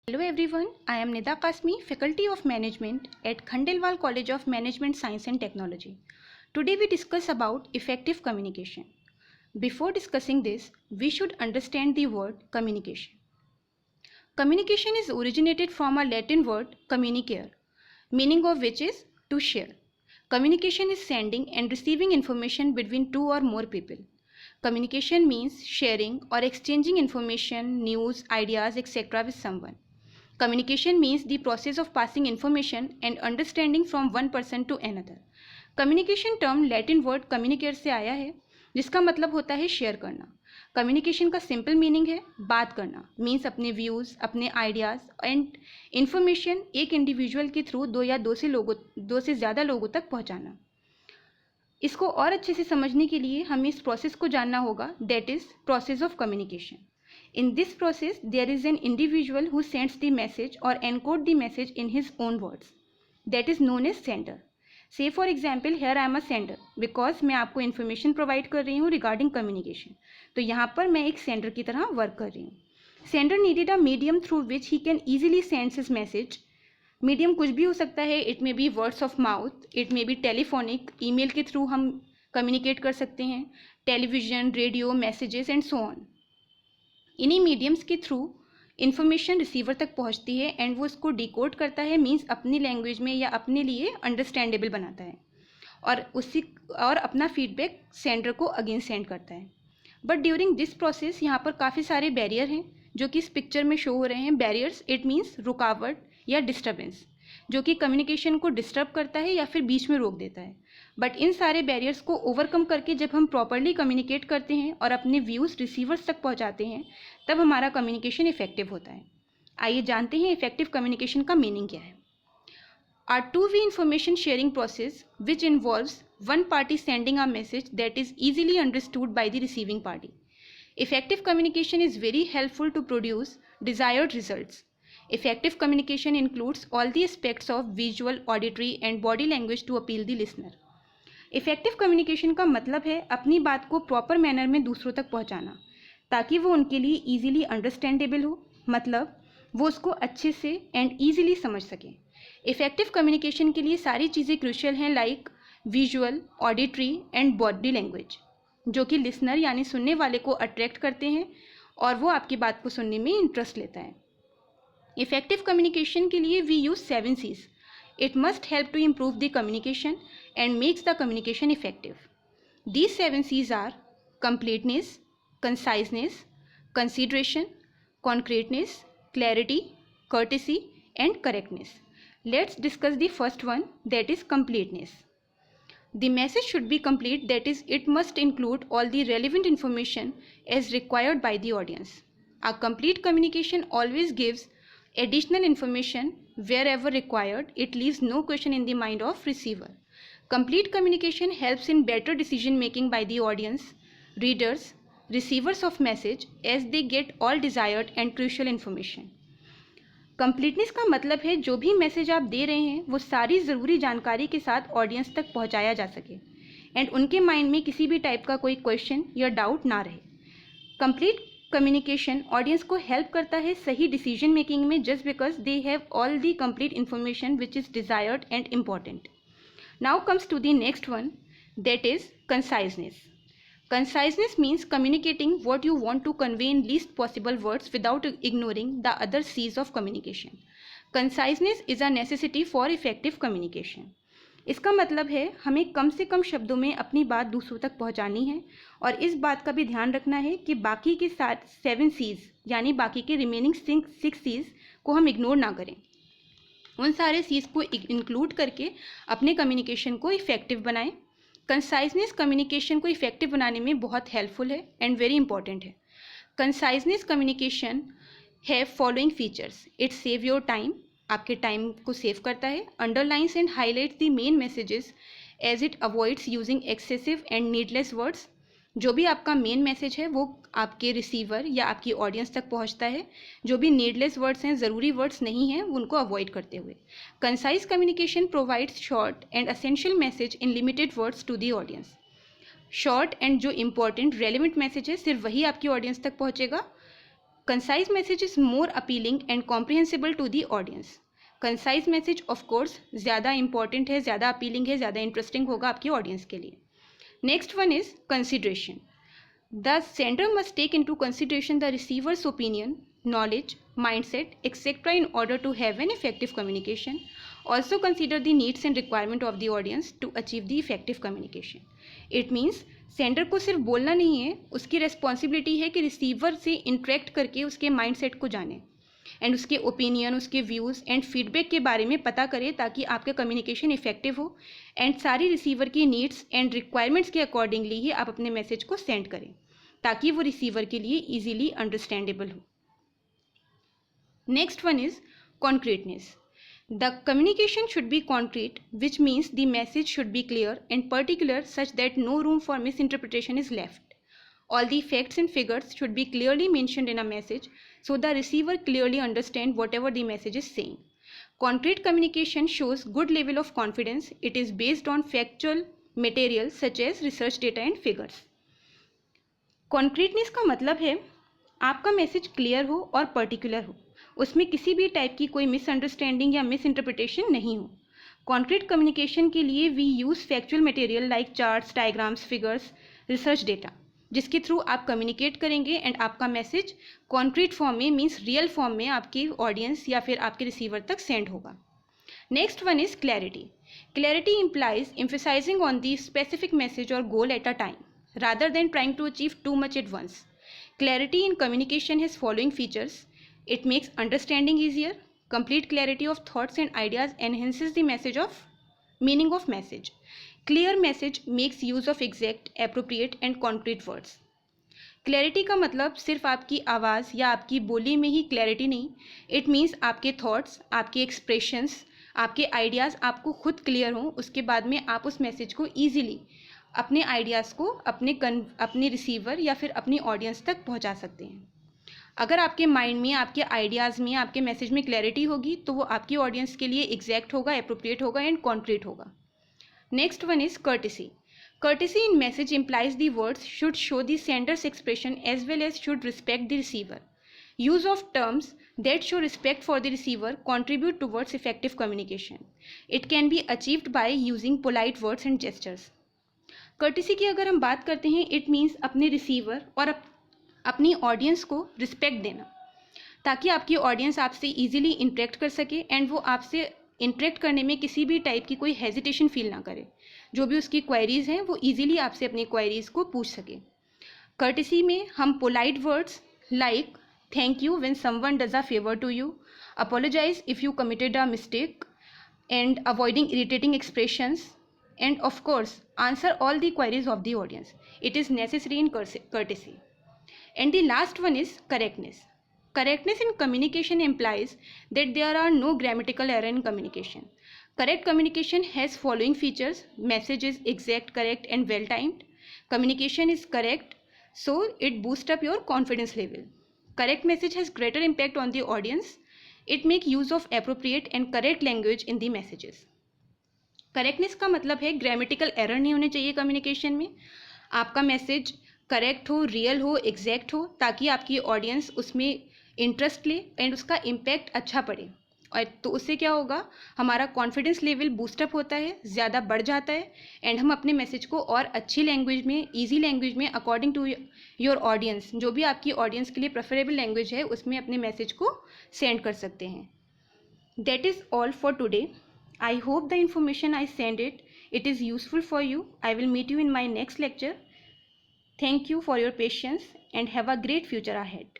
Hello everyone, I am Nida Kasmi, Faculty of Management at Khandelwal College of Management Science and Technology. Today we discuss about effective communication. Before discussing this, we should understand the word communication. Communication is originated from a Latin word communicare, meaning of which is to share. Communication is sending and receiving information between two or more people. Communication means sharing or exchanging information, news, ideas, etc. with someone. Communication means the process of passing information and understanding from one person to another. Communication term Latin word communicate से आया है, जिसका मतलब होता है share करना. Communication का simple meaning है बात करना, मीन्स अपने व्यूज़, अपने आइडियाज़ एंड इन्फॉर्मेशन एक इंडिविजुअल के थ्रू दो से ज़्यादा लोगों तक पहुंचाना. इसको और अच्छे से समझने के लिए हमें इस प्रोसेस को जानना होगा, that is process of communication. In this process, there is an individual who sends the message or encode the message in his own words. That is known as sender. Say for example, here I am a sender because मैं आपको information provide कर रही हूँ regarding communication. तो यहाँ पर मैं एक sender की तरह work कर रही हूँ. Sender needed a medium through which he can easily send his message. Medium कुछ भी हो सकता है. It may be words of mouth, it may be telephonic, email के through हम communicate कर सकते हैं, television, radio, messages and so on. इन्हीं मीडियम्स के थ्रू इन्फॉर्मेशन रिसीवर तक पहुंचती है एंड वो इसको डिकोड करता है, मींस अपनी लैंग्वेज में या अपने लिए अंडरस्टैंडेबल बनाता है और अपना फीडबैक सेंडर को अगेन सेंड करता है. बट ड्यूरिंग दिस प्रोसेस यहाँ पर काफ़ी सारे बैरियर हैं जो कि इस पिक्चर में शो हो रहे हैं. बैरियर्स इट मीन्स रुकावट या डिस्टर्बेंस, जो कि कम्युनिकेशन को डिस्टर्ब करता है या फिर बीच में रोक देता है. बट इन सारे बैरियर्स को ओवरकम करके जब हम प्रॉपरली कम्युनिकेट करते हैं और अपने व्यूज़ रिसीवर्स तक पहुंचाते हैं, तब हमारा कम्युनिकेशन इफेक्टिव होता है. आइए जानते हैं इफेक्टिव कम्युनिकेशन का मीनिंग क्या है. Are two way information sharing process which involves one party sending a message that is easily understood by the receiving party. Effective communication is very helpful to produce desired results. Effective communication includes all the aspects of visual, auditory and body language to appeal the listener. Effective communication का मतलब है अपनी बात को proper manner में दूसरों तक पहुंचाना ताकि वो उनके लिए easily understandable हो, मतलब वो उसको अच्छे से and easily समझ सकें. Effective communication के लिए सारी चीज़ें क्रूशियल हैं, like visual, auditory and body language, जो कि लिसनर यानी सुनने वाले को अट्रैक्ट करते हैं और वो आपकी बात को सुनने में इंटरेस्ट लेता है. इफेक्टिव कम्युनिकेशन के लिए we use 7 C's. It must help to improve the communication and makes the communication effective. These 7 C's are completeness, conciseness, consideration, concreteness, clarity, courtesy and correctness. Let's discuss the first one, that is completeness. The message should be complete, that is it must include all the relevant information as required by the audience. A complete communication always gives additional information wherever required. It leaves no question in the mind of receiver. Complete communication helps in better decision making by the audience, readers, receivers of message as they get all desired and crucial information. Completeness का मतलब है जो भी message आप दे रहे हैं वो सारी ज़रूरी जानकारी के साथ ऑडियंस तक पहुंचाया जा सके एंड उनके माइंड में किसी भी टाइप का कोई क्वेश्चन या डाउट ना रहे. कंप्लीट कम्युनिकेशन ऑडियंस को हेल्प करता है सही डिसीजन मेकिंग में, just because they have all the complete information which is desired and important. Now comes to the next one, that is conciseness. Conciseness means communicating what you want to convey in least possible words without ignoring the other C's of communication. Conciseness is a necessity for effective communication. इसका मतलब है हमें कम से कम शब्दों में अपनी बात दूसरों तक पहुंचानी है और इस बात का भी ध्यान रखना है कि बाकी के 7 C's यानी बाकी के रिमेनिंग 6 C's को हम इग्नोर ना करें. उन सारे C's को इंक्लूड करके अपने कम्युनिकेशन को इफेक्टिव बनाएं. कंसाइजनेस कम्युनिकेशन को इफेक्टिव बनाने में बहुत हेल्पफुल है एंड वेरी इंपॉर्टेंट है. Conciseness communication have following features. It save your time, आपके टाइम को सेव करता है. Underlines and highlights the main messages as it avoids using excessive and needless words. जो भी आपका मेन मैसेज है वो आपके रिसीवर या आपकी ऑडियंस तक पहुंचता है. जो भी नीडलेस वर्ड्स हैं, ज़रूरी वर्ड्स नहीं हैं, उनको अवॉइड करते हुए. Concise communication provides short and essential message in limited words to the audience. Short and जो इंपॉर्टेंट रेलिवेंट मैसेज है सिर्फ वही आपकी ऑडियंस तक पहुंचेगा. Concise message is more appealing and comprehensible to the audience. Concise message of course ज़्यादा important है, ज़्यादा appealing है, ज़्यादा interesting होगा आपकी audience के लिए. Next one is consideration. The sender must take into consideration the receiver's opinion, knowledge, mindset, etc. in order to have an effective communication. Also consider the needs and requirement of the audience to achieve the effective communication. It means sender को सिर्फ बोलना नहीं है, उसकी responsibility है कि receiver से interact करके उसके माइंडसेट को जाने एंड उसके ओपिनियन, उसके व्यूज़ एंड फीडबैक के बारे में पता करें ताकि आपका कम्युनिकेशन इफेक्टिव हो एंड सारी रिसीवर की नीड्स एंड रिक्वायरमेंट्स के अकॉर्डिंगली ही आप अपने मैसेज को सेंड करें ताकि वो रिसीवर के लिए ईजिली अंडरस्टैंडेबल हो. Next one is concreteness. The communication should be concrete, which means the message should be clear and particular such that no room for misinterpretation is left. All the facts and figures should be clearly mentioned in a message so the receiver clearly understands whatever the message is saying. Concrete communication shows good level of confidence. It is based on factual material such as research data and figures. Concreteness का मतलब है आपका message clear हो और particular हो, उसमें किसी भी टाइप की कोई मिसअंडरस्टैंडिंग या मिस इंटरप्रिटेशन नहीं हो. कॉन्क्रीट कम्युनिकेशन के लिए we use factual material like charts, diagrams, figures, research data, जिसके थ्रू आप कम्युनिकेट करेंगे एंड आपका मैसेज कॉन्क्रीट फॉर्म में मीन्स रियल फॉर्म में आपकी ऑडियंस या फिर आपके रिसीवर तक सेंड होगा. Next one is clarity. Clarity implies emphasizing on the specific message और goal at a time rather than trying to achieve too much at once. Clarity in communication has following features. It makes understanding easier. Complete clarity of thoughts and ideas enhances the meaning of message. Clear message makes use of exact, appropriate and concrete words. Clarity का मतलब सिर्फ आपकी आवाज़ या आपकी बोली में ही clarity नहीं. इट मीन्स आपके थॉट्स, आपके एक्सप्रेशंस, आपके आइडियाज़ आपको खुद क्लियर हों, उसके बाद में आप उस मैसेज को ईजिली अपने आइडियाज़ को अपने रिसीवर या फिर अपनी ऑडियंस तक पहुंचा सकते हैं. अगर आपके माइंड में, आपके आइडियाज़ में, आपके मैसेज में क्लैरिटी होगी तो वो आपकी ऑडियंस के लिए एग्जैक्ट होगा, एप्रोप्रिएट होगा एंड कॉन्क्रीट होगा. Next one is courtesy. Courtesy in message implies the words should show the sender's expression as well as should respect the receiver. Use of terms that show respect for the receiver contribute towards effective communication. It can be achieved by using polite words and gestures. Courtesy की अगर हम बात करते हैं, it means अपने receiver और अपनी audience को respect देना ताकि आपकी audience आपसे easily interact कर सके and वो आपसे इंटरेक्ट करने में किसी भी टाइप की कोई हेजिटेशन फील ना करे. जो भी उसकी क्वेरीज़ हैं वो इजीली आपसे अपनी क्वेरीज़ को पूछ सके. कर्टेसी में हम polite words like thank you when someone does a favour to you, apologise if you committed a mistake and avoiding irritating expressions and of course answer all the queries of the audience. It is necessary in courtesy. And the last one is correctness. Correctness in communication implies that there are no grammatical error in communication. Correct communication has following features. Message is exact, correct and well timed. Communication is correct, so it boosts up your confidence level. Correct message has greater impact on the audience. It makes use of appropriate and correct language in the messages. Correctness का मतलब है grammatical error नहीं होने चाहिए communication में. आपका message correct हो, real हो, एग्जैक्ट हो ताकि आपकी ऑडियंस उसमें इंटरेस्ट ले एंड उसका इम्पैक्ट अच्छा पड़े. और तो उससे क्या होगा, हमारा कॉन्फिडेंस लेवल बूस्टअप होता है, ज़्यादा बढ़ जाता है एंड हम अपने मैसेज को और अच्छी लैंग्वेज में, ईजी लैंग्वेज में अकॉर्डिंग टू योर ऑडियंस, जो भी आपकी ऑडियंस के लिए प्रेफरेबल लैंग्वेज है उसमें अपने मैसेज को सेंड कर सकते हैं. That is all for today. I hope the information I send it is useful for you. I will meet you in my next lecture. Thank you for your patience and have a great future ahead.